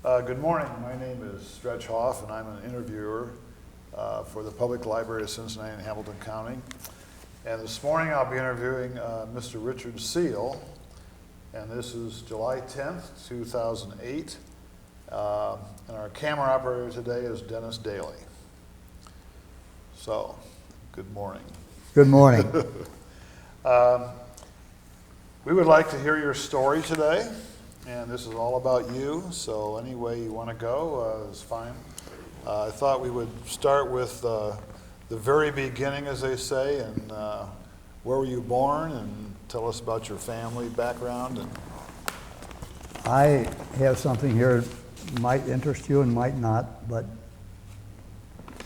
Good morning. My name is Stretch Hoff, and I'm an interviewer for the Public Library of Cincinnati and Hamilton County. And this morning I'll be interviewing Mr. Richard Seale, and this is July 10th, 2008. And our camera operator today is Dennis Daly. So, good morning. Good morning. We would like to hear your story today, and this is all about you, so any way you want to go is fine. I thought we would start with the very beginning, as they say, and where were you born, and tell us about your family background. And I have something here that might interest you and might not, but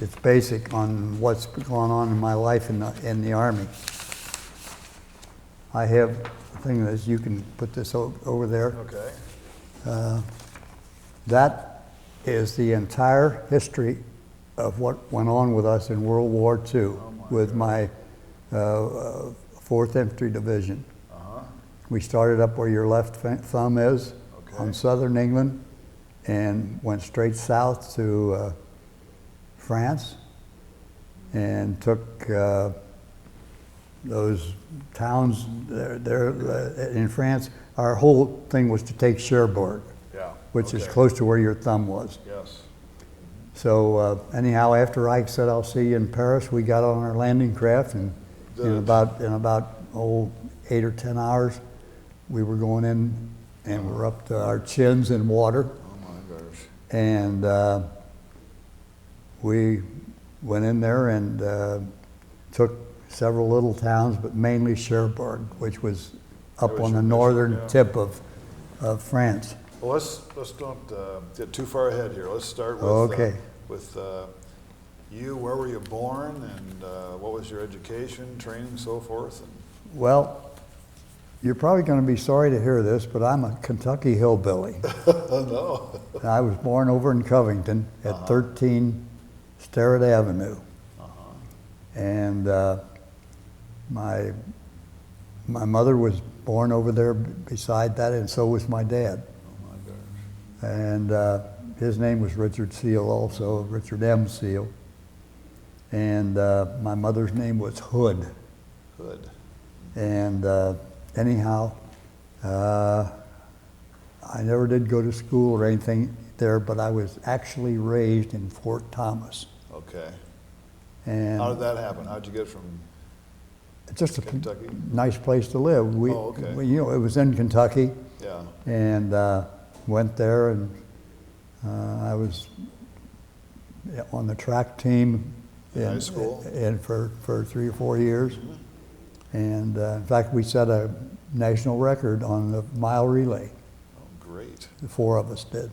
it's basic on what's going on in my life in the Army. I have a thing that you can put this over there. Okay. That is the entire history of what went on with us in World War II with my 4th Infantry Division. We started up where your left thumb is, on southern England, and went straight south to France, and took those towns there in France. Our whole thing was to take Cherbourg, which is close to where your thumb was. Yes. So anyhow, after Ike said, "I'll see you in Paris," we got on our landing craft, and in about 8 or 10 hours, we were going in, and we're up to our chins in water. Oh my gosh. And we went in there and took several little towns, but mainly Cherbourg, which was up on the northern tip of France. Well, let's don't get too far ahead here. Let's start with you. Where were you born, and what was your education, training, so forth? And Well, you're probably going to be sorry to hear this, but I'm a Kentucky hillbilly. No. I was born over in Covington at 13 Starrett Avenue. And my mother was born over there beside that, and so was my dad. Oh my gosh. And his name was Richard Seale also, Richard M. Seale. And my mother's name was Hood. Hood. And anyhow, I never did go to school or anything there, but I was actually raised in Fort Thomas. Okay. And how did that happen? How'd you get from just a Kentucky? Nice place to live. We, it was in Kentucky. Yeah. And went there, and I was on the track team in high school, and for 3 or 4 years. And in fact, we set a national record on the mile relay. Oh, great. The 4 of us did.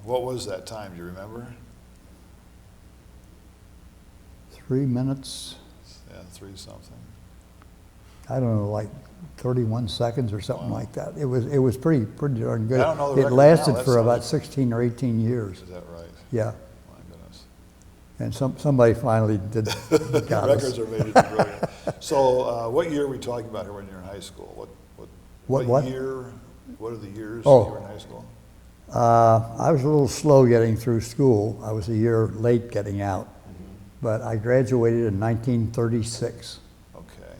What was that time? Do you remember? 3 minutes. Yeah, 3 something. I don't know, like 31 seconds or something like that. It was pretty darn good. I don't know the it record lasted now. for about 16 or 18 years. Is that right? Yeah. My goodness. And somebody finally did got Records us. are made. Brilliant. So, what year are we talking about here when you're in high school? What year? What are the years you were in high school? I was a little slow getting through school. I was a year late getting out. But I graduated in 1936. Okay.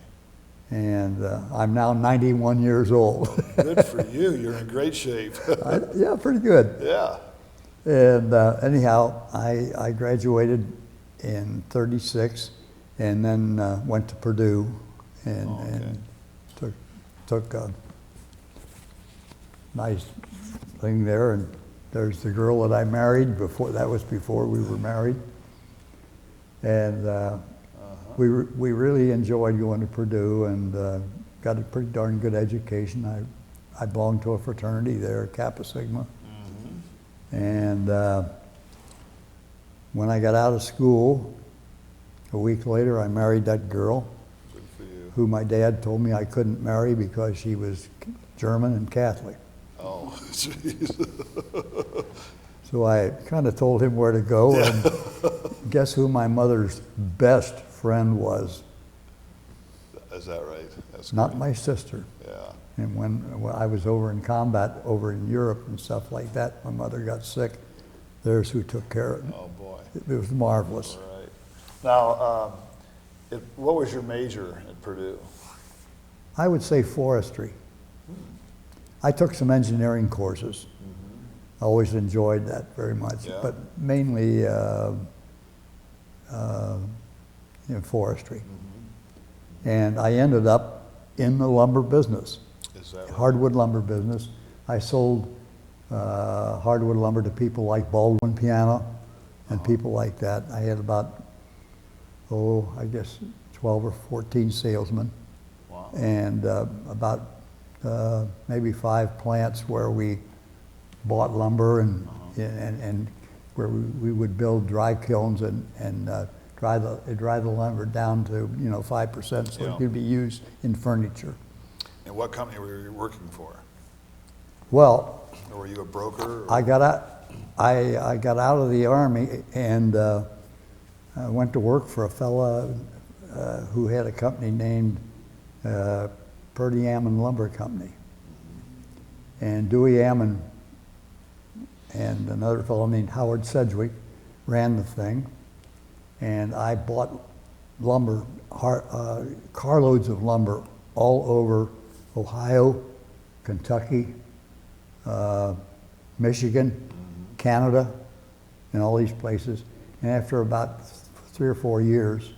And I'm now 91 years old. Good for you. You're in great shape. Yeah, pretty good. Yeah. And anyhow, I graduated in 36, and then went to Purdue and took a nice thing there. And there's the girl that I married before. That was before we were married. And we really enjoyed going to Purdue, and got a pretty darn good education. I belonged to a fraternity there, Kappa Sigma. And when I got out of school, a week later, I married that girl, who my dad told me I couldn't marry because she was German and Catholic. Oh, jeez. So I kind of told him where to go, and guess who my mother's best friend was? Is that right? That's Not great. my sister. Yeah. And when I was over in combat over in Europe and stuff like that, my mother got sick. There's who took care of it. Oh, boy. It was marvelous. All right. Now, what was your major at Purdue? I would say forestry. I took some engineering courses. I always enjoyed that very much, Yeah. but mainly forestry. And I ended up in the lumber business, Is that right? hardwood lumber business. I sold hardwood lumber to people like Baldwin Piano and people like that. I had about, I guess 12 or 14 salesmen. Wow. And about maybe 5 plants where we bought lumber and where we would build dry kilns and dry the lumber down to 5% so Yeah. it could be used in furniture. And what company were you working for? Well, Or were you a broker? Or? I got out of the Army and I went to work for a fella who had a company named Purdy Ammon Lumber Company. And Dewey Ammon and another fellow named Howard Sedgwick ran the thing. And I bought lumber, carloads of lumber all over Ohio, Kentucky, Michigan, Canada, and all these places. And after about 3 or 4 years,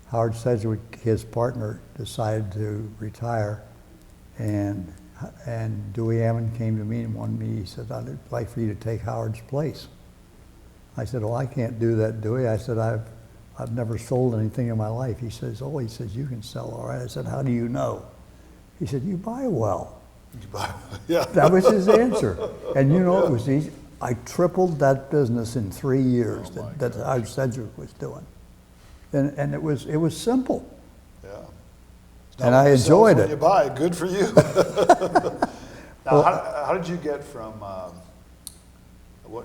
Howard Sedgwick, his partner, decided to retire, and Dewey Ammon came to me and wanted me, he said, I'd like for you to take Howard's place. I said, I can't do that, Dewey. I said, I've never sold anything in my life. He says, you can sell all right. I said, how do you know? He said, you buy well. Yeah. That was his answer. And it was easy. I tripled that business in 3 years that Howard Sedgwick was doing. And it was simple. Yeah. And I enjoyed it. When you buy, good for you. Now, how did you get from,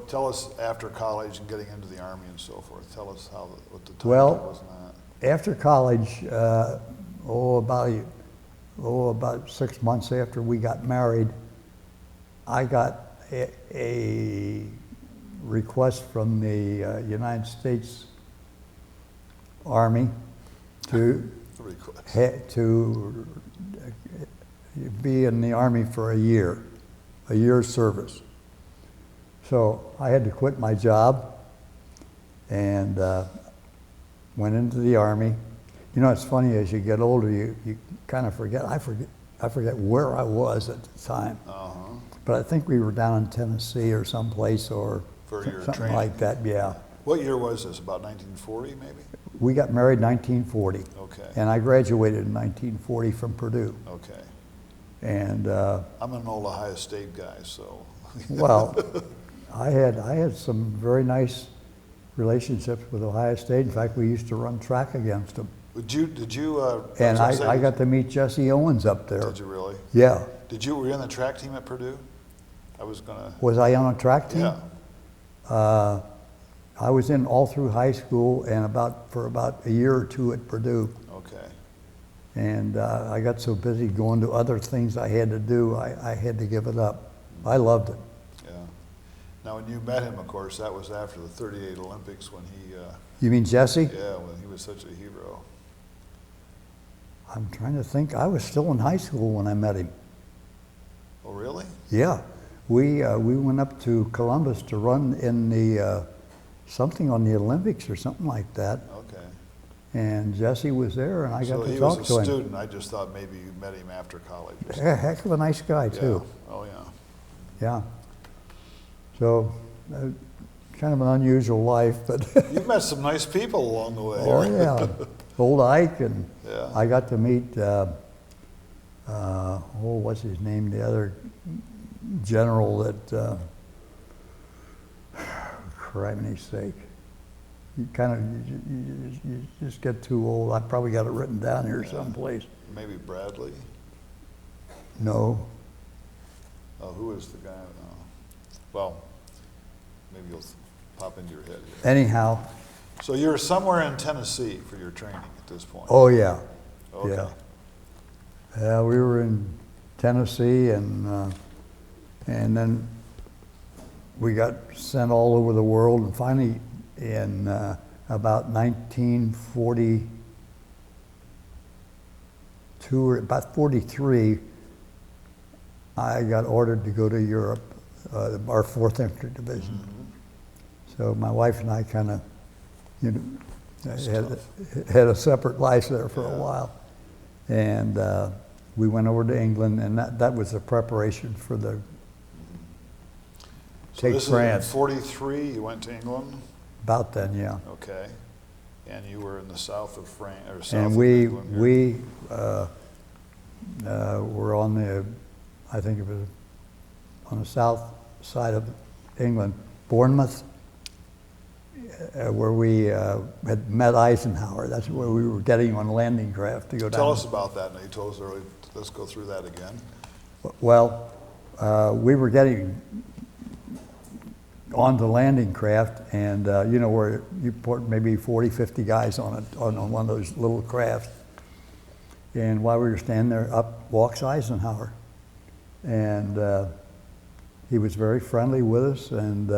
tell us after college and getting into the Army and so forth. Tell us what the time was on that. After college, about 6 months after we got married, I got a request from the United States Army to be in the Army for a year's service. So I had to quit my job and went into the Army. It's funny, as you get older, you kind of forget. I forget where I was at the time. But I think we were down in Tennessee or someplace or something training. like that, yeah. What year was this, about 1940 maybe? We got married in 1940. Okay. And I graduated in 1940 from Purdue. Okay. And I'm an old Ohio State guy, so. well, I had some very nice relationships with Ohio State. In fact, we used to run track against them. Did you? And I got to meet Jesse Owens up there. Did you really? Yeah. Were you on the track team at Purdue? Was I on a track team? Yeah. I was in all through high school and for about a year or 2 at Purdue. Okay. And I got so busy going to other things I had to do, I had to give it up. I loved it. Yeah. Now, when you met him, of course, that was after the '38 Olympics when he. You mean Jesse? Yeah, when he was such a hero. I'm trying to think. I was still in high school when I met him. Oh, really? Yeah. We went up to Columbus to run in the something on the Olympics or something like that. Okay. And Jesse was there, and I got to talk to him. So he was a student. I just thought maybe you met him after college. Heck of a nice guy, too. Yeah. Oh, yeah. Yeah. So, kind of an unusual life, but. You've met some nice people along the way. Oh, yeah. Old Ike, and yeah. I got to meet, what's his name? The other general that, criminy sake. You just get too old. I probably got it written down here someplace. Maybe Bradley? No. Oh, who is the guy? Well, maybe you'll pop into your head here. Anyhow. So you're somewhere in Tennessee for your training at this point? Oh, yeah. Okay. Yeah. Yeah, we were in Tennessee, and then we got sent all over the world, and finally in about 1942 or about 43, I got ordered to go to Europe, our 4th Infantry Division. So my wife and I kind of, you know, had a separate life there for a while. And we went over to England, and that was the preparation for the So this France. is in 43, you went to England? About then, yeah. Okay. And you were in the south of France, or south And of we England here? were on the, I think it was on the south side of England, Bournemouth, where we had met Eisenhower. That's where we were getting on landing craft to go down. Tell us about that. Now, you told us earlier. Let's go through that again. Well, we were getting on the landing craft, and you know, where you put maybe 40, 50 guys on one of those little crafts. And while we were standing there, up walks Eisenhower. And he was very friendly with us, and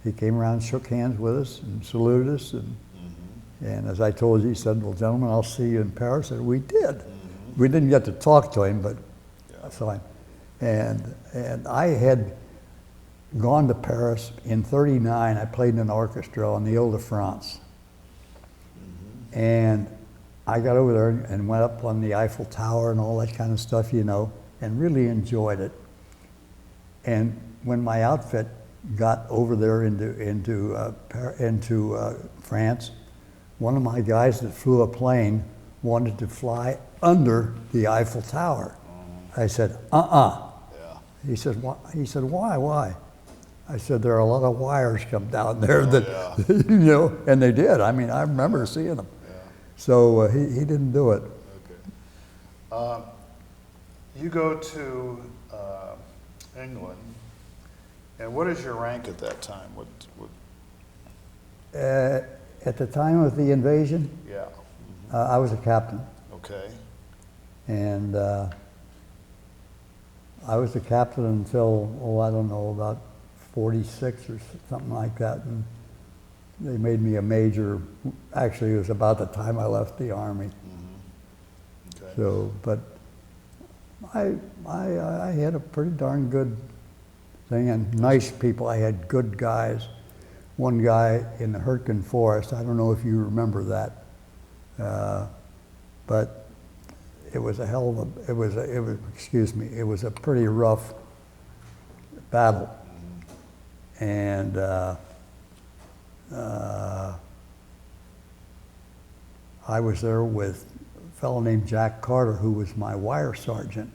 he came around, shook hands with us, and saluted us. And as I told you, he said, "Well, gentlemen, I'll see you in Paris." And we did. We didn't get to talk to him, but I saw him. And I had gone to Paris in '39. I played in an orchestra on the Ile-de-France. And I got over there and went up on the Eiffel Tower and all that kind of stuff, you know, and really enjoyed it. And when my outfit got over there into France, one of my guys that flew a plane wanted to fly under the Eiffel Tower. I said, Yeah. He said, why? I said, there are a lot of wires come down there that, you know, and they did. I mean, I remember seeing them. So he didn't do it. Okay. You go to England, and what is your rank at that time? At the time of the invasion, Yeah. I was a captain. Okay. And I was the captain until, I don't know, about 46 or something like that. And they made me a major. Actually, it was about the time I left the Army. Okay. So, but I had a pretty darn good thing, and nice people. I had good guys. One guy in the Hurtgen Forest, I don't know if you remember that, but it was a hell of a, it was a pretty rough battle. And I was there with a fellow named Jack Carter, who was my wire sergeant.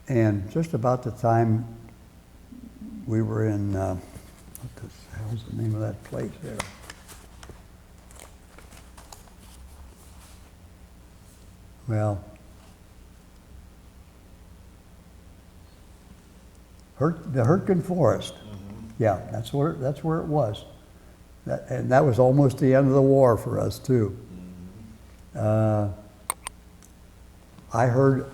And just about the time we were in, what the hell's the name of that place there? Well, the Hurtgen Forest. Yeah, that's where it was. And that was almost the end of the war for us too. I heard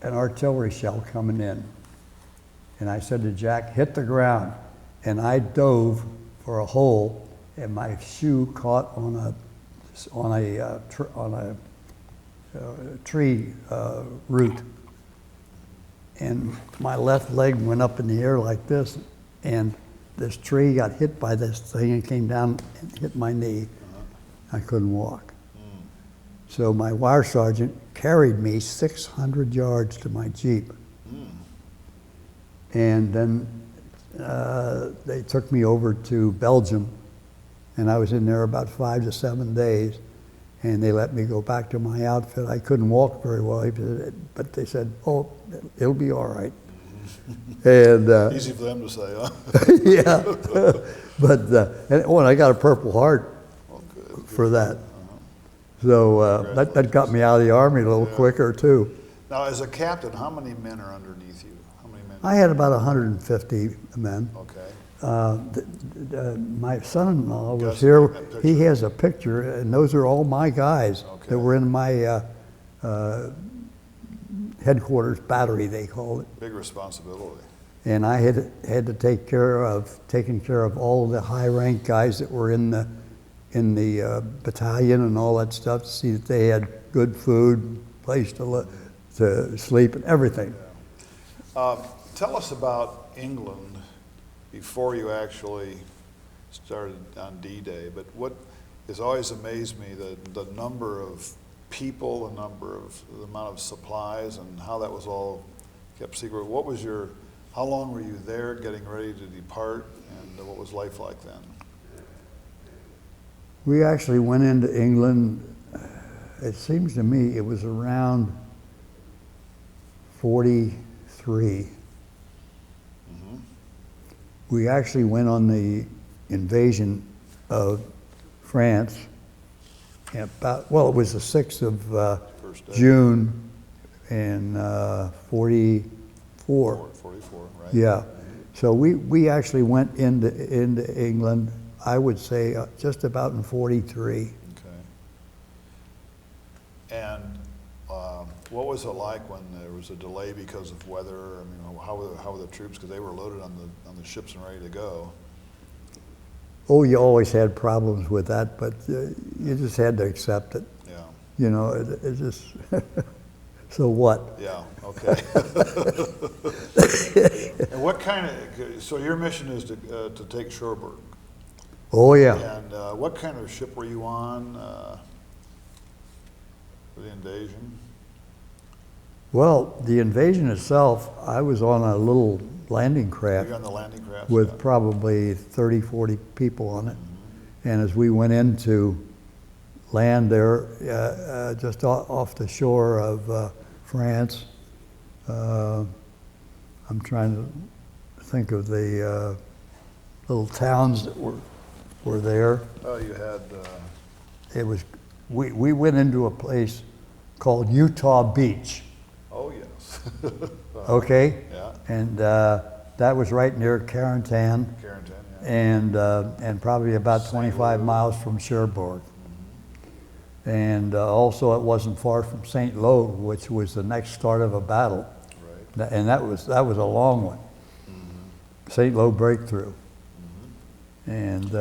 an artillery shell coming in, and I said to Jack, "Hit the ground." And I dove for a hole, and my shoe caught on a tree root, and my left leg went up in the air like this, and this tree got hit by this thing and came down and hit my knee. I couldn't walk. So my wire sergeant carried me 600 yards to my Jeep. And then they took me over to Belgium, and I was in there about 5 to 7 days, and they let me go back to my outfit. I couldn't walk very well, but they said, "Oh, it'll be all right." And Easy for them to say, huh? yeah, but and I got a Purple Heart for that. So that got me out of the Army a little quicker too. Now, as a captain, how many men are underneath you? How many men? I had about 150 men. Okay. My son-in-law was Gus, here. that picture. He has a picture, and those are all my guys that were in my headquarters battery, they called it. Big responsibility. and I had to taking care of all the high rank guys that were in the battalion and all that stuff, to see that they had good food, place to sleep, and everything. Yeah. Tell us about England before you actually started on D-Day, but what has always amazed me, the number of people, the amount of supplies, and how that was all kept secret. How long were you there getting ready to depart, and what was life like then? We actually went into England, it seems to me it was around 43. Mm-hmm. We actually went on the invasion of France it was the 6th of June in 44. 44, right? Yeah. So we actually went into England, I would say, just about in 43. Okay. And what was it like when there was a delay because of weather? I mean, how were the troops? Because they were loaded on the ships and ready to go. Oh, you always had problems with that, but you just had to accept it. Yeah. You know, it just, so what? Yeah, okay. And what so your mission is to take Cherbourg. Oh, yeah. And what kind of ship were you on for the invasion? Well, the invasion itself, I was on a little landing craft. Were you on the landing craft? With yeah. probably 30, 40 people on it. Mm-hmm. And as we went into land there, just off the shore of France, I'm trying to think of the little towns that were there. Oh, you had... It was, we went into a place called Utah Beach. Oh, yes. Okay? Yeah. And that was right near Carentan. Carentan, yeah. And probably about 25 miles from Cherbourg. Mm-hmm. And also it wasn't far from St. Lo, which was the next start of a battle. Right. And that was a long one. Mm-hmm. St. Lo breakthrough. Mm-hmm. And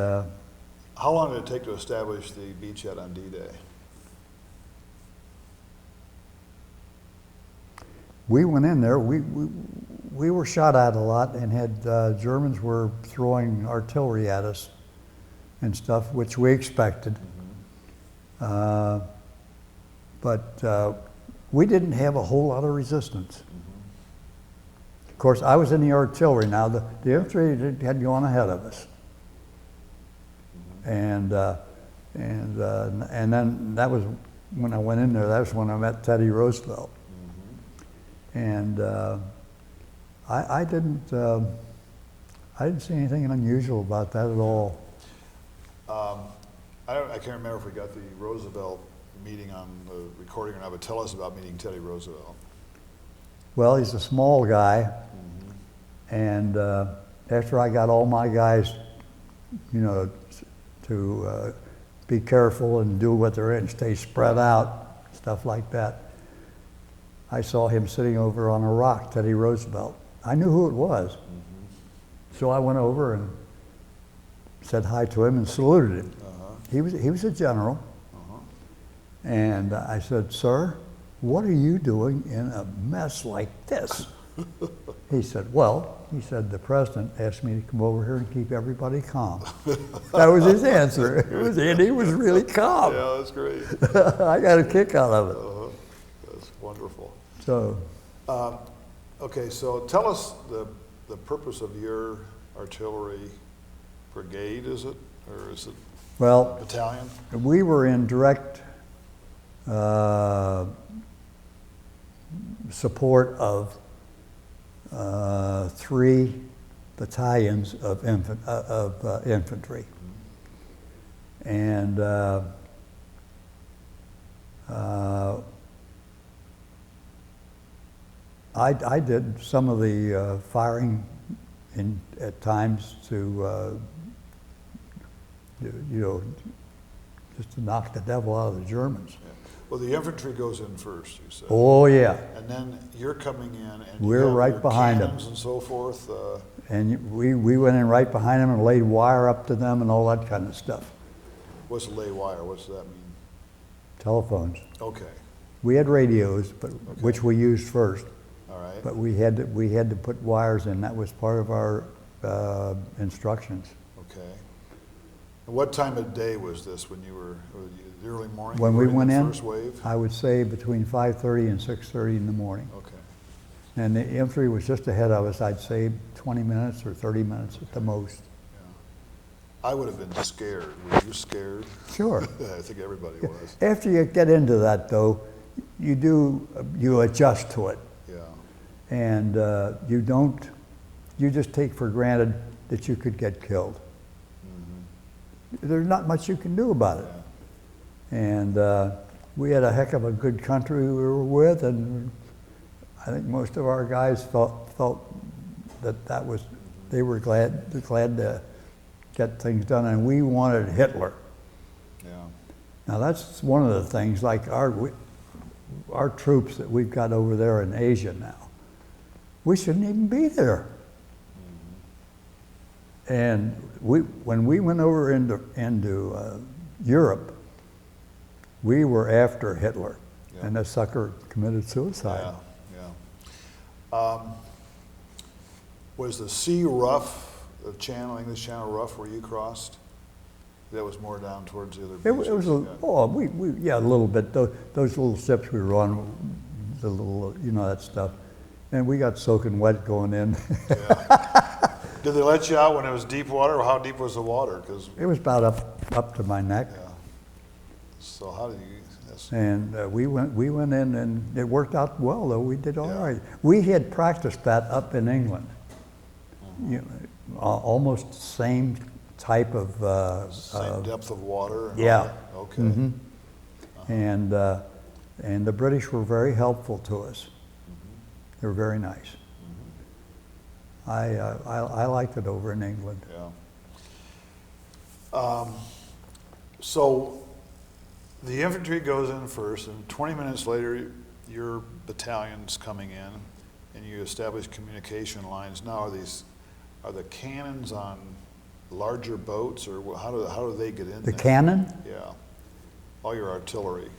how long did it take to establish the beachhead on D-Day? We went in there, we were shot at a lot and had, Germans were throwing artillery at us and stuff, which we expected. Mm-hmm. But we didn't have a whole lot of resistance. Mm-hmm. Of course, I was in the artillery. Now, the infantry had gone ahead of us. Mm-hmm. And then that was, when I went in there, that was when I met Teddy Roosevelt. And I didn't see anything unusual about that at all. I can't remember if we got the Roosevelt meeting on the recording or not, but tell us about meeting Teddy Roosevelt. Well, he's a small guy, mm-hmm. And after I got all my guys, you know, to be careful and do what they're in, stay spread out, stuff like that, I saw him sitting over on a rock, Teddy Roosevelt. I knew who it was. Mm-hmm. So I went over and said hi to him and saluted him. Uh-huh. He was a general. Uh-huh. And I said, "Sir, what are you doing in a mess like this?" He said, "The president asked me to come over here and keep everybody calm." That was his answer. And he was really calm. Yeah, that's great. I got a kick out of it. Uh-huh. That's wonderful. So, okay, so tell us the purpose of your artillery brigade, is it? Or is it battalion? We were in direct support of 3 battalions of infantry. And I did some of the firing at times to, you know, just to knock the devil out of the Germans. Yeah. Well, the infantry goes in first, you said. Oh, yeah. And then you're coming in and We're you have right your behind them. cannons and so forth. And we went in right behind them and laid wire up to them and all that kind of stuff. What's lay wire? What's that mean? Telephones. Okay, We had radios, but which we used first. all right. But we had to put wires in. That was part of our instructions. Okay. And what time of day was this when you were the early morning? When You we were went the in, first wave? I would say between 5:30 and 6:30 in the morning. Okay. And the infantry was just ahead of us, I'd say 20 minutes or 30 minutes at the most. Yeah. I would have been scared. Were you scared? Sure. I think everybody was. After you get into that, though, you adjust to it. Yeah. And you just take for granted that you could get killed. There's not much you can do about it. Yeah. And we had a heck of a good country we were with, and I think most of our guys felt that was, they were glad to get things done, and we wanted Hitler. Yeah. Now that's one of the things, like our troops that we've got over there in Asia now, we shouldn't even be there. And when we went over into Europe, we were after Hitler, Yeah. and that sucker committed suicide. Yeah. Yeah. Was the sea rough, the channel, English Channel rough where you crossed? That was more down towards the other beaches? It was a little bit. Those little ships we were on, the little, that stuff, and we got soaking wet going in. Yeah. Did they let you out when it was deep water, or how deep was the water? 'Cause, It was about up to my neck. yeah. So how did you? And we went in, and it worked out well, though. We did all Yeah. right. We had practiced that up in England. Almost same type of. Same depth of water? And all Yeah. that? Okay. Mhm. And the British were very helpful to us. They were very nice. I liked it over in England. Yeah. So the infantry goes in first, and 20 minutes later, your battalion's coming in, and you establish communication lines. Now, are the cannons on larger boats, or how do they get in The there? cannon? Yeah. All your artillery.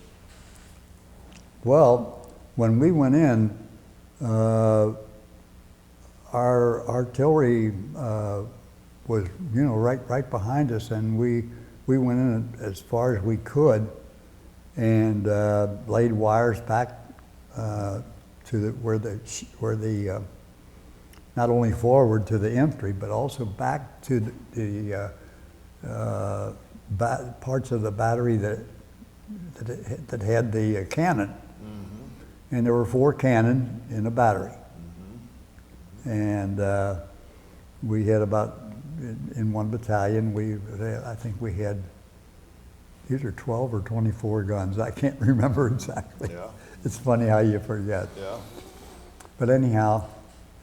Well, when we went in, our artillery was, right behind us, and we went in as far as we could, and laid wires back to where the not only forward to the infantry, but also back to the parts of the battery that had the cannon. And there were 4 cannon in a battery. And we had about, in one battalion, I think we had either 12 or 24 guns. I can't remember exactly. Yeah. It's funny how you forget. Yeah. But anyhow,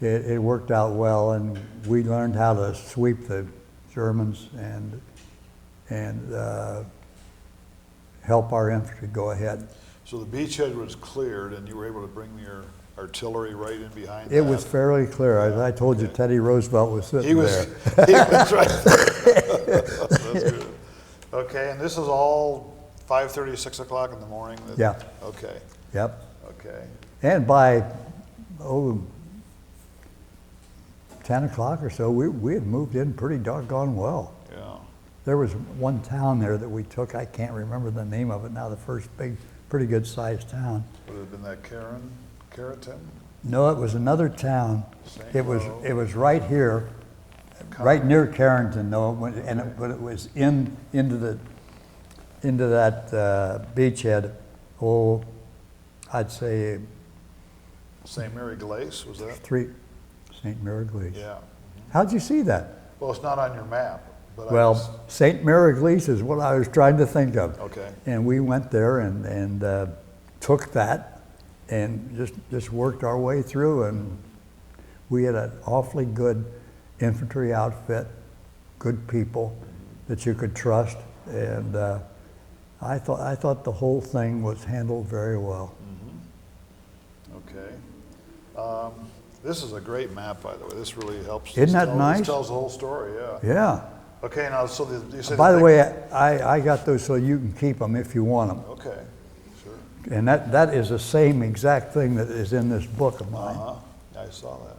it worked out well, and we learned how to sweep the Germans and help our infantry go ahead. So the beachhead was cleared, and you were able to bring your artillery right in behind It that? was fairly clear. As I told you, Okay. Teddy Roosevelt was sitting He was, there. he was right there. That's good. Okay, and this is all 5:30, 6 o'clock in the morning? Yeah. Okay, Yep. okay. And by 10 o'clock or so, we had moved in pretty doggone well. Yeah. There was one town there that we took, I can't remember the name of it now, the first big, pretty good sized town. Would it have been that Carrollton? No, it was another town. Same It road. was right here, right near Carrington though, but it was into that beachhead. Oh, I'd say St. Mary Glace, was that? St. Mary Glace. Yeah. How'd you see that? Well, it's not on your map, but Well, St. Mary Glace is what I was trying to think of. okay. And we went there and took that and just worked our way through, and we had an awfully good infantry outfit, good people that you could trust, and I thought the whole thing was handled very well. Okay. This is a great map, by the way. This really helps. Isn't that nice? This tells the whole story, yeah. Yeah. Okay, now, so you said... By the way, I got those so you can keep them if you want them. Okay, sure. And that is the same exact thing that is in this book of mine. I saw that.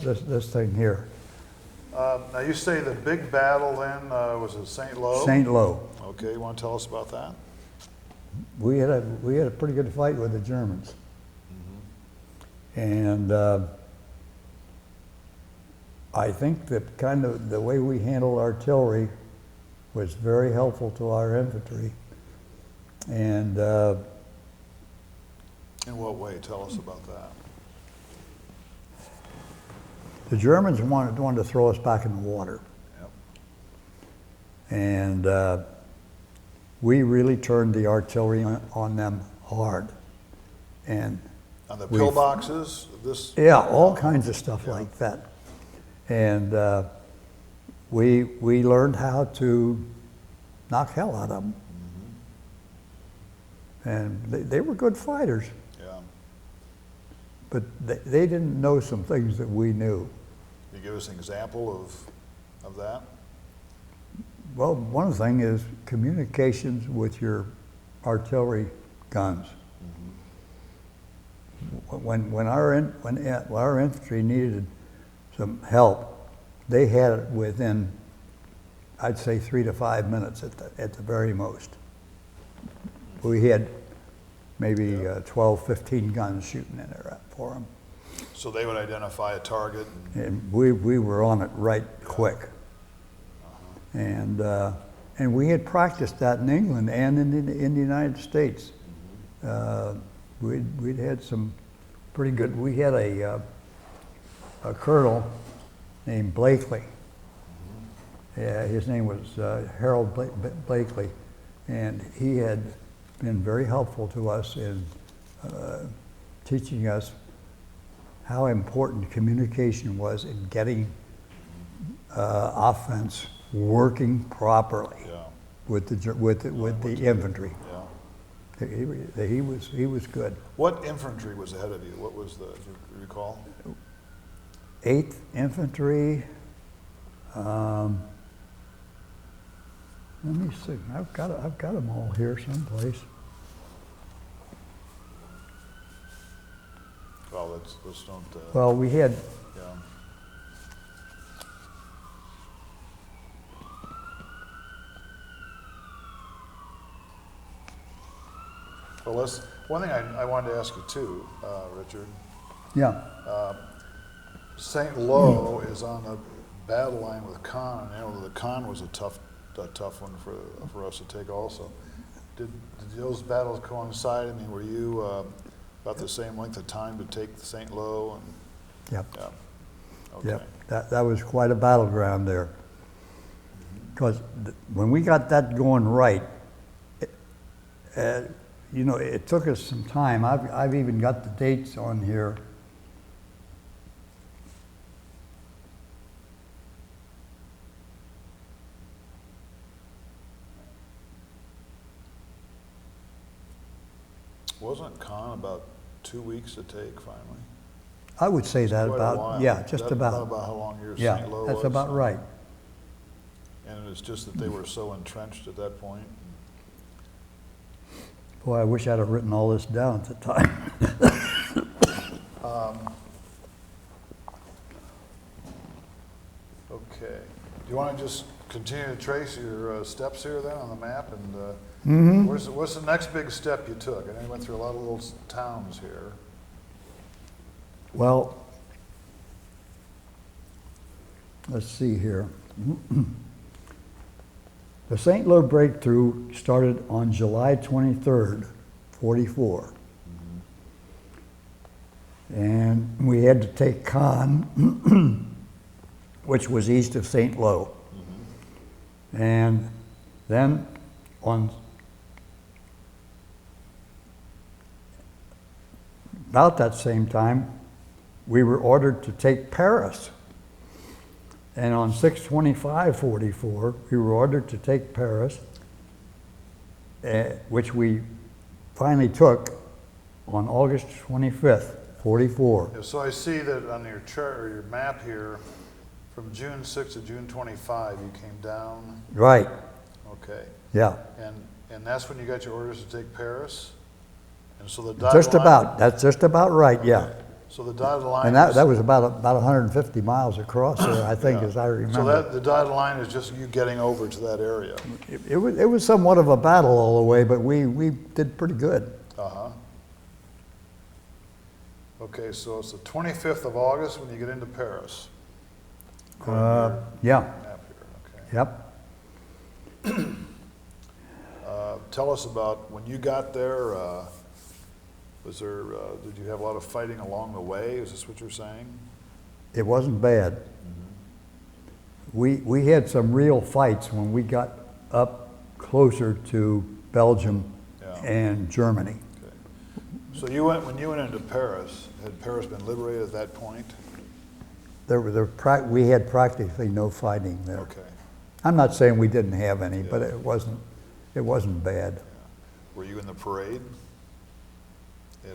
Great. This thing here. Now, you say the big battle then, was it St. Lo? St. Lo. Okay, you want to tell us about that? We had a pretty good fight with the Germans. And I think that kind of the way we handled artillery was very helpful to our infantry. And in what way? Tell us about that. the Germans wanted to throw us back in the water. Yep. And we really turned the artillery on them hard. And On the pillboxes, this... yeah, all kinds of stuff like that. And we learned how to knock hell out of them. And they were good fighters. Yeah. But they didn't know some things that we knew. Can you give us an example of that? Well, one thing is communications with your artillery guns. When our infantry needed some help, they had it within, I'd say, 3 to 5 minutes at the very most. We had maybe 12, 15 guns shooting in there for them. So they would identify a target? And we were on it right quick. And we had practiced that in England and in the United States. We'd had some pretty good. We had a colonel named Blakely. Yeah, his name was Harold Blakely, and he had been very helpful to us in teaching us how important communication was in getting offense working properly with the infantry. Yeah. He was good. What infantry was ahead of you? What was do you recall? 8th Infantry. Let me see. I've got them all here someplace. Well, let's don't. Well, we had. Yeah. Well, one thing I wanted to ask you too, Richard. Yeah. St. Lo is on the battle line with Caen. I know the Caen was a tough one for us to take also. Did those battles coincide? I mean, were you about the same length of time to take St. Lo? Yep. Yeah. Okay. Yep. That was quite a battleground there. Because when we got that going right, it took us some time. I've even got the dates on here. Wasn't Caen about 2 weeks to take finally? I would say that Quite a about, while. yeah, just That's about. about how long your Yeah, St. Lo was? that's about right. And it's just that they were so entrenched at that point? Boy, I wish I'd have written all this down at the time. Okay. Do you want to just continue to trace your steps here then on the map? And what's the next big step you took? I know you went through a lot of little towns here. Well, let's see here. The St. Lo breakthrough started on July 23rd, 44. And we had to take Caen, which was east of St. Lo. And then on about that same time, we were ordered to take Paris. And on 6/25/44, we were ordered to take Paris. which we finally took on August 25th, 44. Yeah, so I see that on your chart or your map here, from June 6 to June 25, you came down. Right, Okay. yeah. And that's when you got your orders to take Paris? And so the dotted Just line, about, that's just about right, yeah. so the dotted line And that was about 150 miles across there, I think, yeah. as I remember. So that, the dotted line is just you getting over to that area? It was somewhat of a battle all the way, but we did pretty good. Uh-huh. Okay, so it's the 25th of August when you get into Paris? according to Yeah, your map here, okay. yep. Tell us about when you got there, was there, did you have a lot of fighting along the way? Is this what you're saying? It wasn't bad. We had some real fights when we got up closer to Belgium Yeah. and Germany. Okay. So when you went into Paris, had Paris been liberated at that point? We had practically no fighting there. Okay. I'm not saying we didn't have any, but Yeah. it wasn't bad. Were you in the parade? You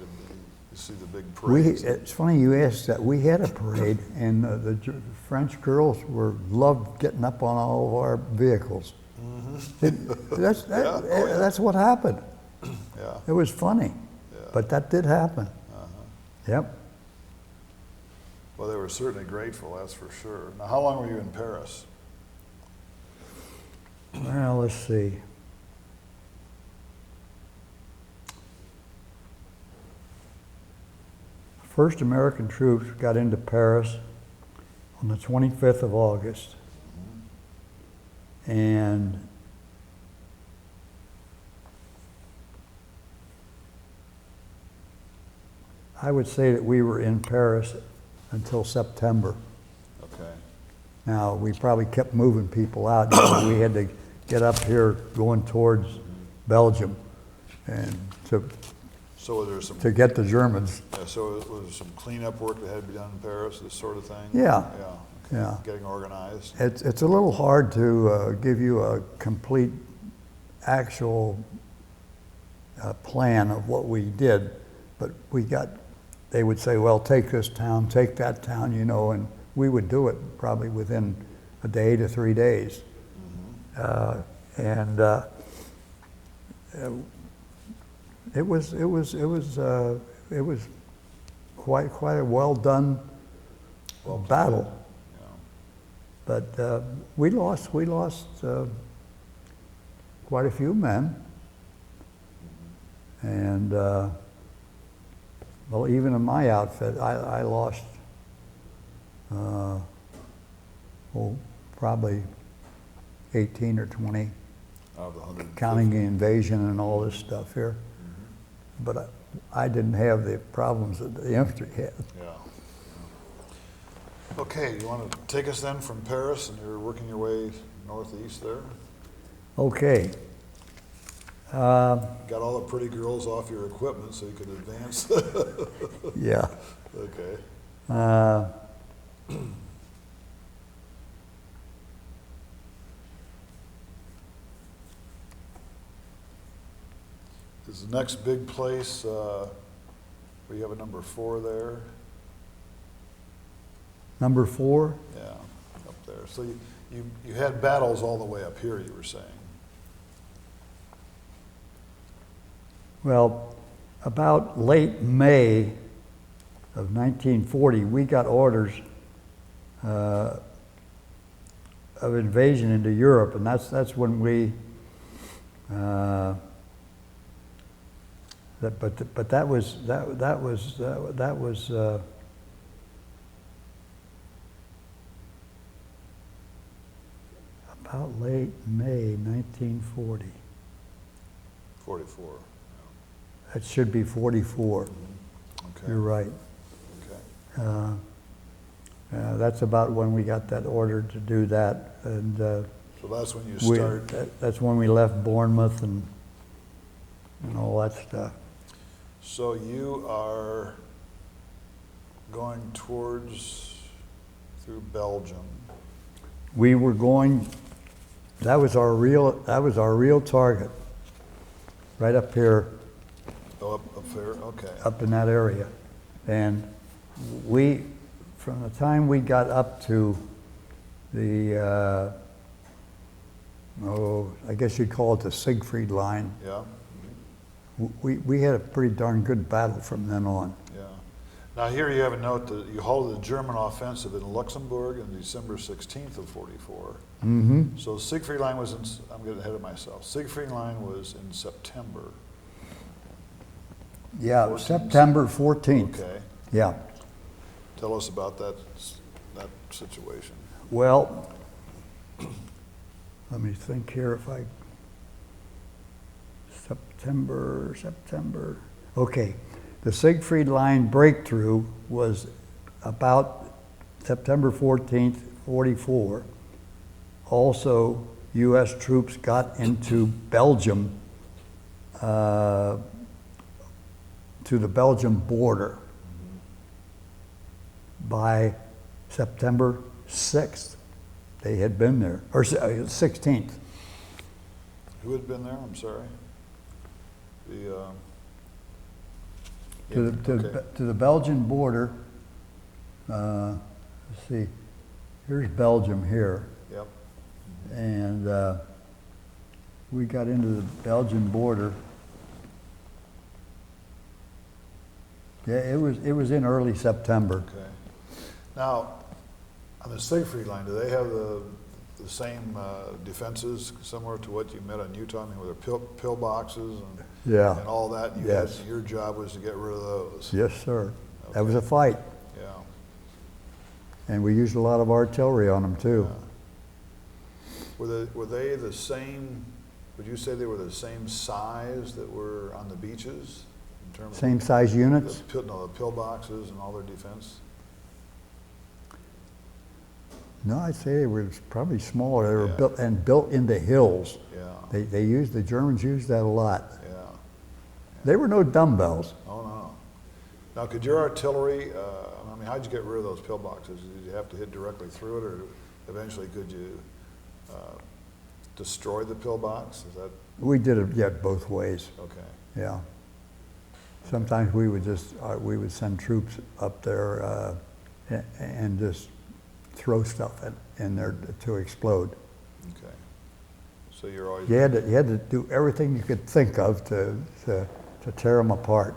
see the big parade? It's funny you asked that. We had a parade, and the French girls loved getting up on all of our vehicles. That's what happened. Yeah. It was funny, Yeah. but that did happen. Yep. Well, they were certainly grateful, that's for sure. Now, how long were you in Paris? Well, let's see. First American troops got into Paris on the 25th of August. And I would say that we were in Paris until September. Okay. Now, we probably kept moving people out. We had to get up here going towards Belgium and So was there some, to get the Germans. so was there some cleanup work that had to be done in Paris, this sort of thing? Yeah. Yeah. Yeah. Getting organized? It's a little hard to give you a complete, actual plan of what we did, but they would say, well, take this town, take that town, and we would do it probably within a day to 3 days. It was quite a well done battle. Yeah. But we lost quite a few men, and well, even in my outfit, I lost probably 18 or 20, Out of the 150. counting the invasion and all this stuff here. But I didn't have the problems that the infantry had. Yeah. Okay, you want to take us then from Paris, and you're working your way northeast there? Okay. Got all the pretty girls off your equipment so you could advance? Yeah. Okay. Is the next big place, we have a number 4 there? Number 4. Yeah, up there. So you had battles all the way up here, you were saying? Well, about late May of 1940, we got orders of invasion into Europe, and that's when we. But that was about late May 1940. 44. That should be 44. Okay. You're right. Okay. That's about when we got that order to do that, and So that's when you start. that's when we left Bournemouth and all that stuff. So you are going through Belgium. We were going. That was our real target. right up here, Oh, up there, okay. up in that area. And we, from the time we got up to the, I guess you'd call it the Siegfried Line, Yeah, we had a pretty darn good battle from then on. yeah. Now here you have a note that you halted the German offensive in Luxembourg on December 16th of 44. Mm-hmm. So Siegfried Line was in, I'm getting ahead of myself. Siegfried Line was in September. Yeah, 14th. September 14th. Okay. Yeah. Tell us about that situation. Well, let me think here if I, September. Okay, the Siegfried Line breakthrough was about September 14th, 44. Also, U.S. troops got into Belgium, to the Belgium border by September 6th. They had been there, or 16th. Who had been there? I'm sorry. To okay. the Belgian border. Let's see, here's Belgium here. Yep. And we got into the Belgian border. Yeah, it was in early September. Okay. Now, on the Siegfried Line, do they have the same defenses similar to what you met on Utah? I mean, with their pill boxes Yeah. and all that? And Yes. your job was to get rid of those. Yes, sir. Okay. That was a fight, Yeah. and we used a lot of artillery on them too. Yeah. Were they the same? Would you say they were the same size that were on the beaches in terms Same size of units. the pill boxes and all their defense? No, I'd say they were probably smaller. They were Yeah. built into hills. Yeah. The Germans used that a lot. Yeah. They were no dumbbells. Oh, no. Now, could your artillery, I mean, how'd you get rid of those pill boxes? Did you have to hit directly through it, or eventually could you destroy the pill box? Is that, We did it both ways. okay. Yeah. Sometimes we would send troops up there and just throw stuff in there to explode. Okay. So you're always... You had to do everything you could think of to tear them apart.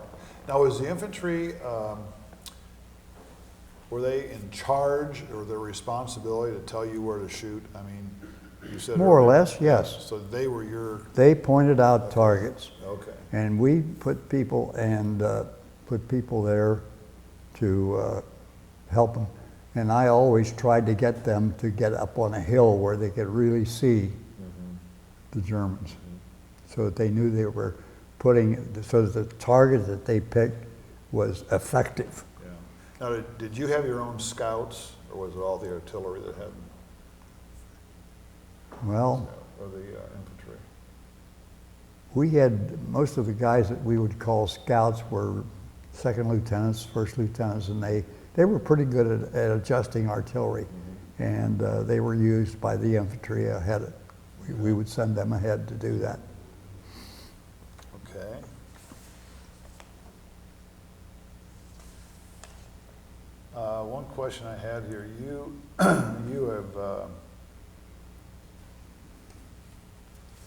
Now, was the infantry, were they in charge or their responsibility to tell you where to shoot? I mean, you said... More or earlier- less, yes. So they were your... They pointed out targets, Okay. and we put people there to help them. And I always tried to get them to get up on a hill where they could really see the Germans, so that they knew they were so that the target that they picked was effective. Yeah. Now, did you have your own scouts, or was it all the artillery that had them? Well, Or the infantry? we had, most of the guys that we would call scouts were second lieutenants, first lieutenants, and they were pretty good at adjusting artillery. And they were used by the infantry ahead. We would send them ahead to do that. Okay. One question I had here, you have,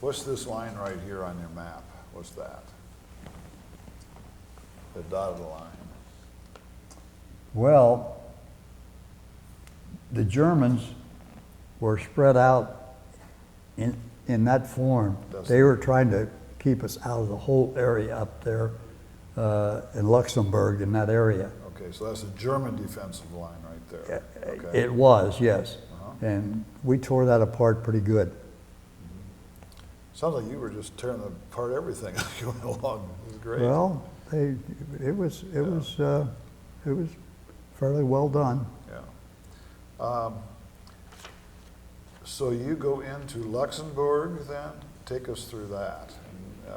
what's this line right here on your map? What's that? The dotted line. Well, the Germans were spread out in that form. They were trying to keep us out of the whole area up there in Luxembourg, in that area. Okay, so that's a German defensive line right there. Okay. It was, yes. Uh-huh. And we tore that apart pretty good. Sounds like you were just tearing apart everything as you went along. It was great. Well, it was fairly well done. Yeah. So you go into Luxembourg then? Take us through that.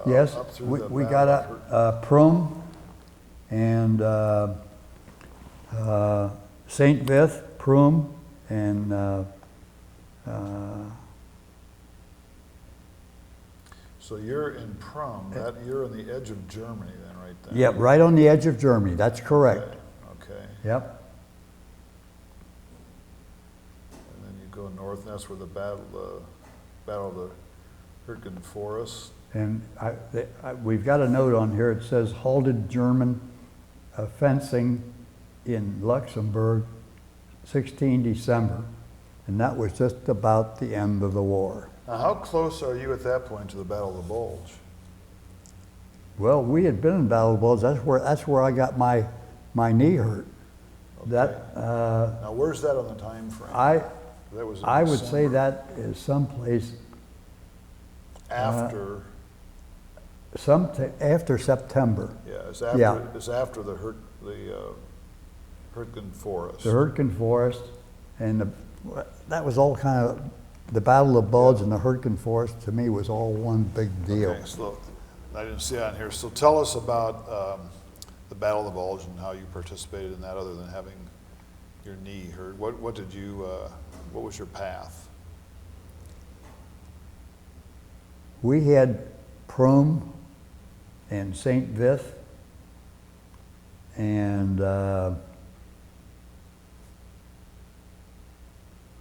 And, Yes, up through we the got battle. Prum and Saint Vith, Prum, and So you're in Prum, you're on the edge of Germany then, right there? Yep, right on the edge of Germany, that's correct. Okay. Yep. And then you go north, and that's where the battle of the Hürtgen Forest. And we've got a note on here, it says halted German fencing in Luxembourg, 16 December. And that was just about the end of the war. Now, how close are you at that point to the Battle of the Bulge? Well, we had been in Battle of the Bulge. That's where I got my knee hurt. Okay. Now, where's that on the time frame? That was in I would December. say that is someplace After. after September. Yeah, it's after the Hürtgen Forest. The Hürtgen Forest, and that was all kind of, the Battle of Bulge and the Hürtgen Forest to me was all one big deal. Okay, so I didn't see that on here. So tell us about the Battle of the Bulge and how you participated in that, other than having your knee hurt. What was your path? We had Prum and St. Vith and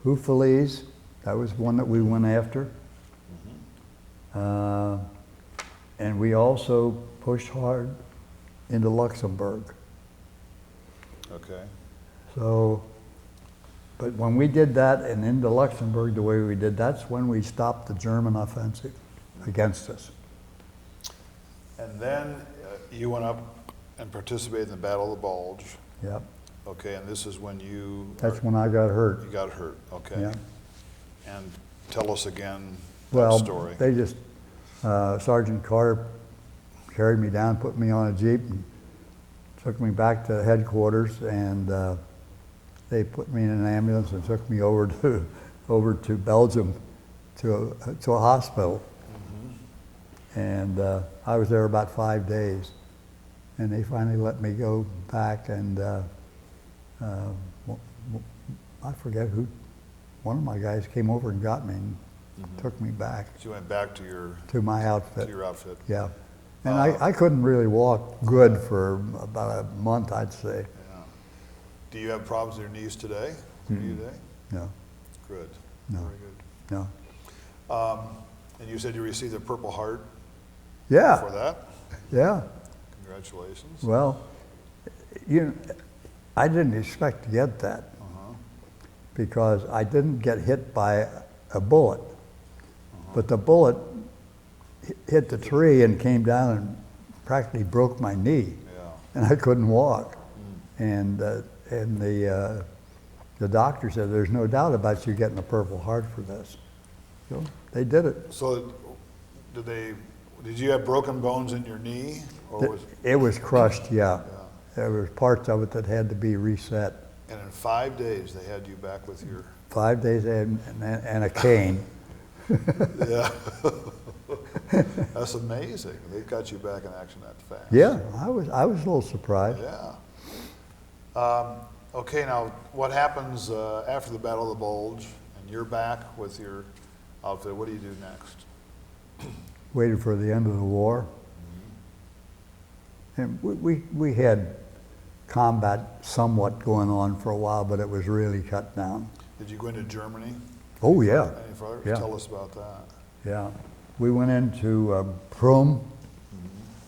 Houffalize. That was one that we went after. And we also pushed hard into Luxembourg. Okay. So, but when we did that and into Luxembourg the way we did, that's when we stopped the German offensive against us. And then you went up and participated in the Battle of the Bulge. Yep. Okay, and this is when That's when I got hurt. you got hurt. Okay. Yeah. And tell us again that Well, story. they just, Sergeant Carter carried me down, put me on a Jeep, and took me back to headquarters, and they put me in an ambulance and took me over to Belgium to a hospital. And I was there about 5 days, and they finally let me go back, and I forget who, one of my guys came over and got me and took me back So you went back to my outfit. your outfit. Yeah. And I couldn't really walk good for about a month, I'd say. Yeah. Do you have problems with your knees today? Today? No, Good. No. Very good. no. And you said you received a Purple Heart Yeah, for that? yeah. Congratulations. Well, I didn't expect to get that because I didn't get hit by a bullet. But the bullet hit the tree and came down and practically broke my knee. Yeah. And I couldn't walk. And the doctor said, there's no doubt about you getting a Purple Heart for this. So they did it. So did you have broken bones in your knee? Or It was crushed, yeah. There was parts of it that had to be reset. and in 5 days they had you back with your 5 days and a cane. Yeah. That's amazing. They got you back in action that fast. Yeah, I was a little surprised. Yeah. Okay, now what happens after the Battle of the Bulge and you're back with your outfit? What do you do next? Waited for the end of the war. And we had combat somewhat going on for a while, but it was really cut down. Did you go into Germany? Oh, yeah. Any further? Yeah. Tell us about that. Yeah. We went into Prum,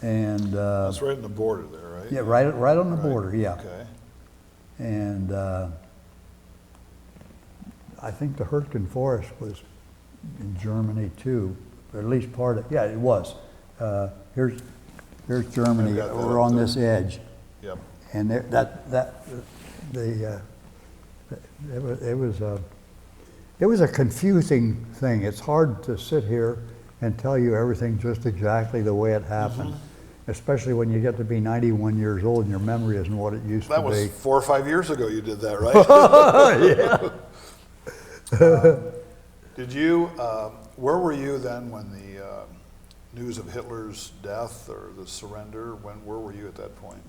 and That's right in the border there, right? yeah, right on the Right. border, yeah. Okay. And I think the Hürtgen Forest was in Germany too, or at least part of, yeah, it was. Here's Germany I've got that over up on there. this edge. Yep. And it was a confusing thing. It's hard to sit here and tell you everything just exactly the way it happened, especially when you get to be 91 years old and your memory isn't what it used That to was be. 4 or 5 years ago you did that, right? Yeah. Did you, where were you then when the news of Hitler's death or the surrender, where were you at that point?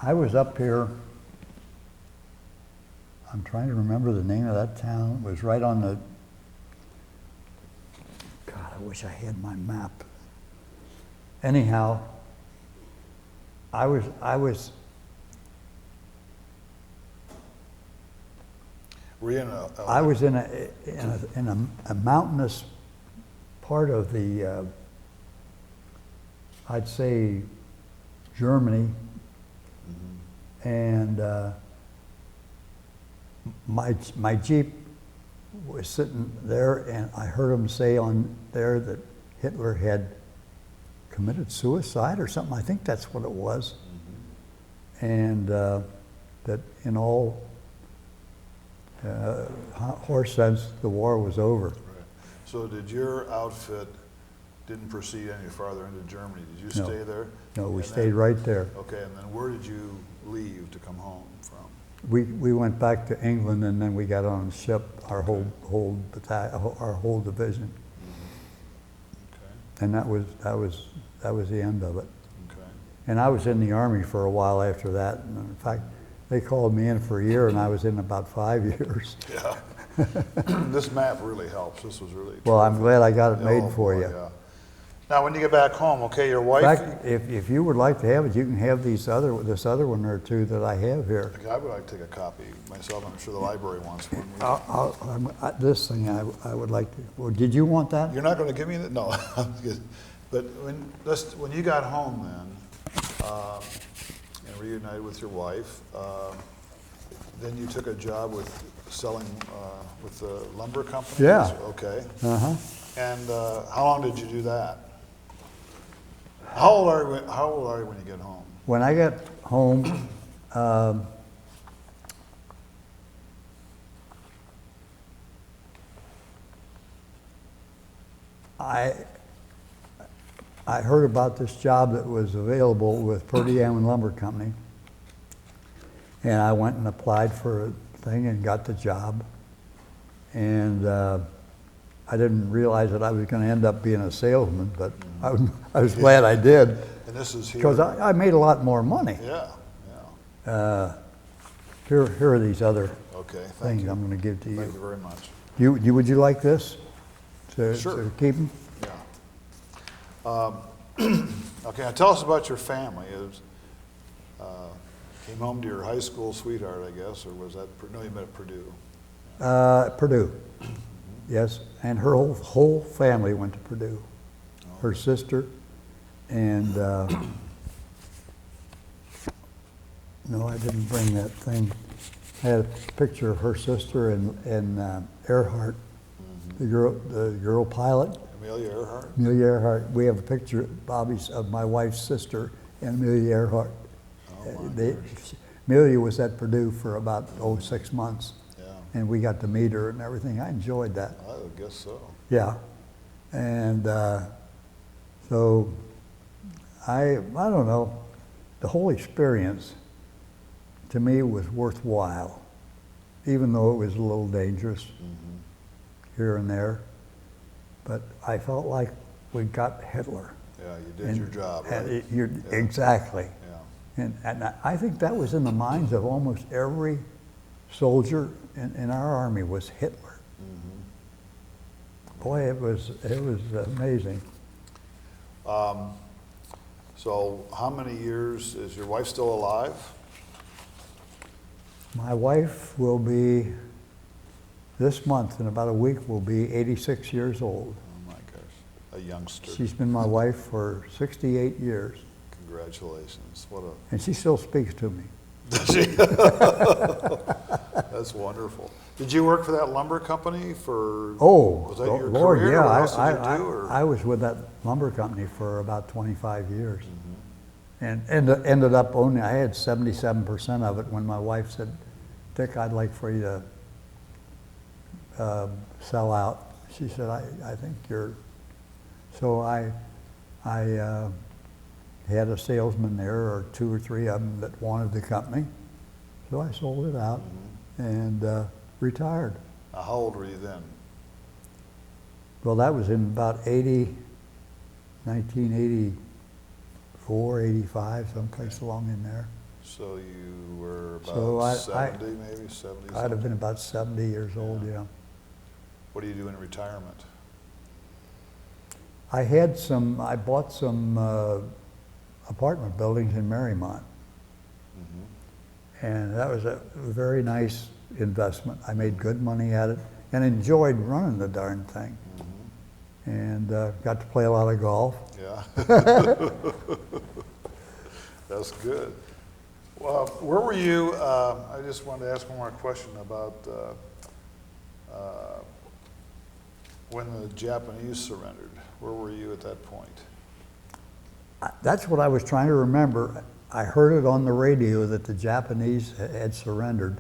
I was up here, I'm trying to remember the name of that town. It was right on wish I had my map. Anyhow, I was Were you in I was in a mountainous part of the, I'd say, Germany, and my Jeep was sitting there, and I heard them say on there that Hitler had committed suicide or something. I think that's what it was, and that in all horse sense, the war was over. Right. So did your outfit didn't proceed any farther into Germany? Did you stay there? No, we stayed right there. Okay, and then where did you leave to come home from? We went back to England, and then we got on a ship, our whole battalion, our whole division, Okay. and that was the end of it. Okay. And I was in the Army for a while after that. And in fact, they called me in for a year, and I was in about 5 years. Yeah. This map really helps. This was really Well, I'm glad I got it made Oh, for boy, you. yeah. Now, when you get back home, okay, your In wife. fact, if you would like to have it, you can have this other one or two that I have here. Okay, I would like to take a copy myself. I'm sure the library wants one. This thing I would like to. Well, did you want that? You're not going to give me that? No. But when you got home then, and reunited with your wife, then you took a job with selling with the lumber company? Yeah. Okay. Uh-huh. And how long did you do that? How old are you when you get home? When I got home, I heard about this job that was available with Purdy Amon Lumber Company, and I went and applied for a thing and got the job. And I didn't realize that I was going to end up being a salesman, but I was glad I did. And this is here. Because I made a lot more money. Yeah, yeah. Here are these other Okay, thank things you. I'm going to give to you. Thank you very much. Would you like this to keep them? Yeah. Okay, now tell us about your family. Came home to your high school sweetheart, I guess, or was that, no, you met at Purdue. Purdue, yes, and her whole family went to Purdue. Her sister, and no, I didn't bring that thing. I had a picture of her sister and Earhart, the girl pilot. Amelia Earhart? Amelia Earhart. We have a picture, Bobby's, of my wife's sister and Amelia Earhart. Amelia was at Purdue for about 6 months. Yeah. And we got to meet her and everything. I enjoyed that. I would guess so. Yeah. And so I don't know, the whole experience to me was worthwhile, even though it was a little dangerous here and there. But I felt like we got Hitler. Yeah, you did your job, right? Exactly. Yeah. And I think that was in the minds of almost every soldier in our army was Hitler. Boy, it was amazing. So how many years, is your wife still alive? My wife will be, this month, in about a week, will be 86 years old. Oh my gosh, a youngster. She's been my wife for 68 years. Congratulations, what a... And she still speaks to me. That's wonderful. Did you work for that lumber company for? Oh, was that your Lord, career? yeah. What else did you do, or? I was with that lumber company for about 25 years. And ended up owning, I had 77% of it when my wife said, Dick, I'd like for you to sell out. She said, I think you're, so I had a salesman there, or 2 or 3 of them that wanted the company. So I sold it out and retired. Now, how old were you then? Well, that was in about 1984, 85, someplace along in there. So you were about So 70, maybe 70? I'd have been about 70 years old, yeah. What do you do in retirement? I bought some apartment buildings in Marymount. And that was a very nice investment. I made good money at it and enjoyed running the darn thing. And got to play a lot of golf. Yeah. That's good. Well, where were you? I just wanted to ask one more question about when the Japanese surrendered. Where were you at that point? That's what I was trying to remember. I heard it on the radio that the Japanese had surrendered.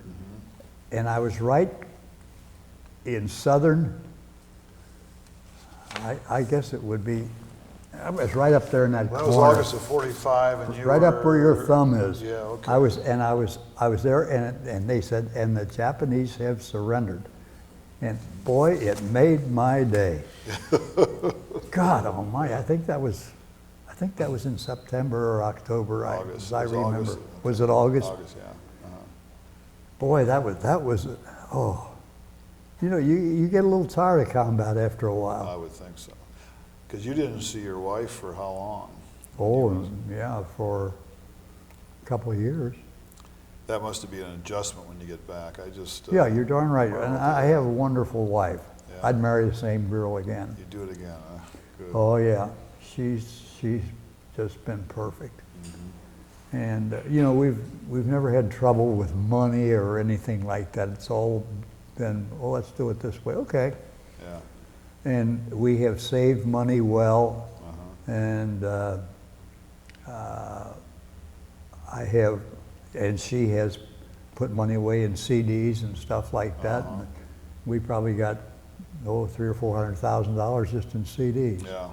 And I was right in southern, I guess it would be, I was right up there in that corner. That was August of '45, and you right were up where your thumb is. Yeah, okay. I was there, and they said, and the Japanese have surrendered. And boy, it made my day. God almighty, I think that was in September or October, August. as I remember. August. Was it August? August, yeah. Boy, that was, oh. You know, you get a little tired of combat after a while. I would think so. Because you didn't see your wife for how long? Oh, yeah, for a couple of years. That must have been an adjustment when you get back. I just... Yeah, you're darn right. And I have a wonderful wife. Yeah. I'd marry the same girl again. You do it again, huh? Good. Oh, yeah. She's just been perfect. And, you know, we've never had trouble with money or anything like that. It's all been, well, let's do it this way. Okay. Yeah. And we have saved money well. And I have, and she has put money away in CDs and stuff like that. And we probably got, $300,000 or $400,000 just in CDs. Yeah.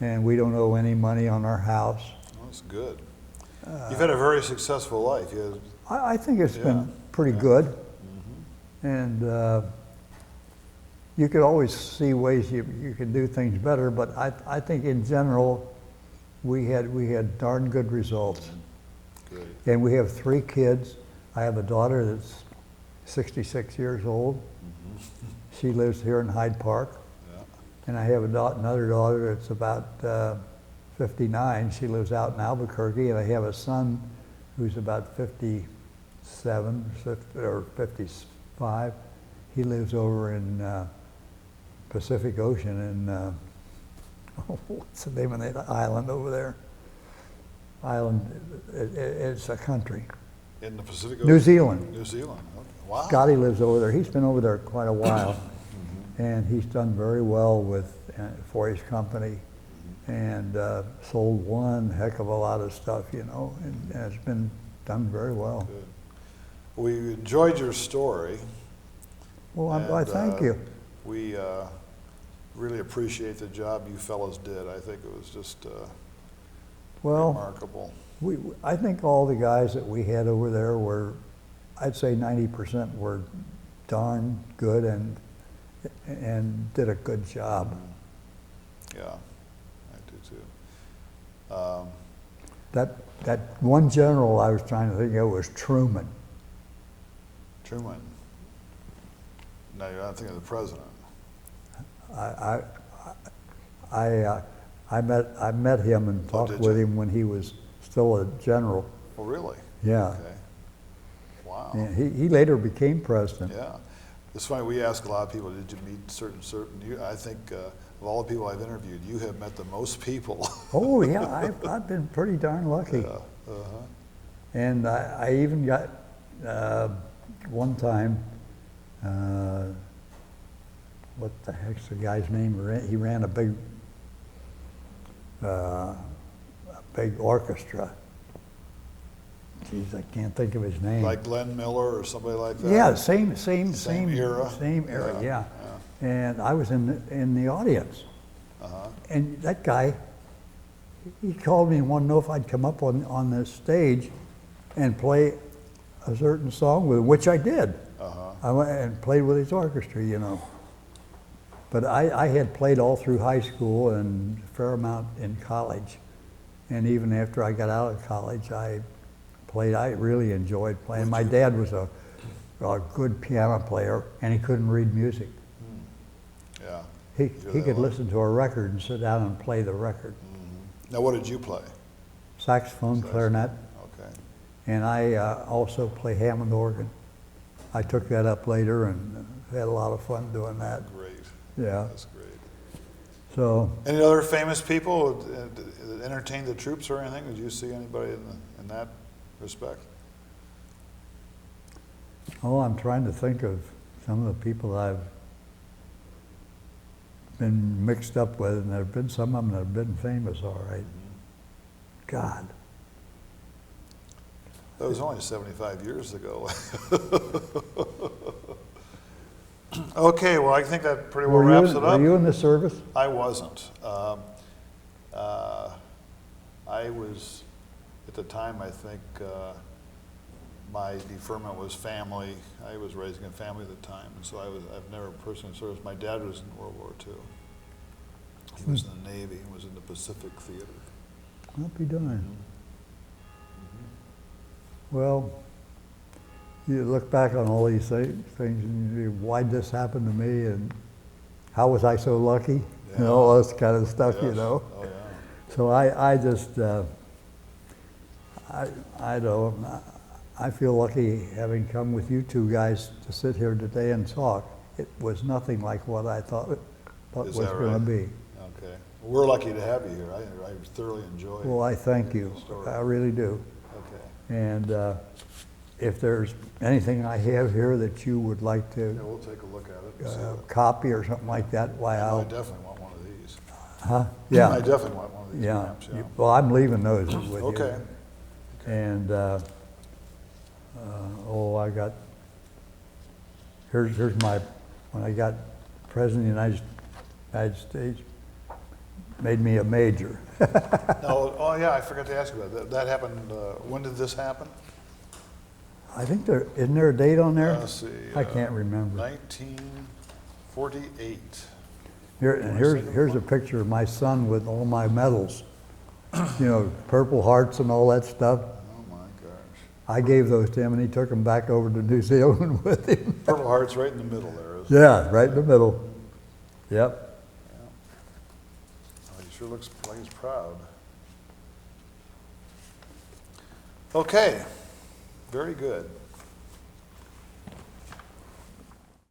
And we don't owe any money on our house. Well, that's good. You've had a very successful life. I think it's been pretty good. And you could always see ways you can do things better, but I think in general, we had darn good results. Good. And we have 3 kids. I have a daughter that's 66 years old. She lives here in Hyde Park. Yeah. And I have another daughter that's about 59. She lives out in Albuquerque. And I have a son who's about 57 or 55. He lives over in Pacific Ocean in, what's the name of that island over there? It's a country. In the Pacific Ocean? New Zealand. New Zealand. Okay. Wow. Scotty lives over there. He's been over there quite a while. And he's done very well for his company. And sold one heck of a lot of stuff, you know, and has been done very well. Good. We enjoyed your story. Well, I thank you. We really appreciate the job you fellows did. I think it was just remarkable. I think all the guys that we had over there were, I'd say 90% were darn good and did a good job. Yeah, I do too. That one general I was trying to think of was Truman. Truman. No, you're not thinking of the president. I met him and talked with him when he was still a general. Oh, really? Yeah. Okay. Wow. And he later became president. Yeah. It's funny, we ask a lot of people, did you meet certain, I think of all the people I've interviewed, you have met the most people. Oh, yeah, I've been pretty darn lucky. Yeah. And I even got, one time, what the heck's the guy's name? He ran a big orchestra. Geez, I can't think of his name. Like Glenn Miller or somebody like that? Yeah, same era. Same era, yeah. And I was in the audience. And that guy, he called me and wanted to know if I'd come up on the stage and play a certain song with him, which I did. I went and played with his orchestra, you know. But I had played all through high school and a fair amount in college. And even after I got out of college, I really enjoyed playing. My dad was a good piano player, and he couldn't read music. Yeah. He Hear he that could one? listen to a record and sit down and play the record. Now, what did you play? Saxophone, clarinet, Okay. and I also play Hammond organ. I took that up later and had a lot of fun doing that. Great. Yeah. That's great. So, Any other famous people that entertained the troops or anything? Did you see anybody in that respect? oh, I'm trying to think of some of the people I've been mixed up with, and there have been some of them that have been famous, all right. God. That was only 75 years ago. Okay, well, I think that pretty well wraps it up. Were you in the service? I wasn't. I was, at the time, I think my deferment was family. I was raising a family at the time, and so I've never personally served. My dad was in World War II. He was in the Navy and was in the Pacific Theater. I'll be darned. Well, you look back on all these things and you, why'd this happen to me, and how was I so lucky? Yeah. And all this kind of stuff, you Yes. know. Oh, yeah. So I just, I don't, I feel lucky having come with you two guys to sit here today and talk. It was nothing like what I thought it Is was that going to right? be. Okay. Well, we're lucky to have you here. I thoroughly enjoyed Well, I thank you. the story. I really do. Okay. And if there's anything I have here that you would like Yeah, to we'll take a look at it and see what. copy or something like that, why I I'll, definitely want one of these. huh? I Yeah, definitely want one of these yeah. maps, yeah. Well, I'm leaving those with you. Okay. And, oh, I got, here's my, when I got President of the United States, made me a major. No, oh, yeah, I forgot to ask you about that. That happened, when did this happen? I think isn't there a date on there? Let's see. I can't remember. 1948. Here's a picture of my son with all my medals. You know, Purple Hearts and all that stuff. Oh, my gosh. I gave those to him and he took them back over to New Zealand with him. Purple Heart's right in the middle there, isn't it? Yeah, right in the middle. Yep. Oh, he sure looks like he's proud. Okay, very good.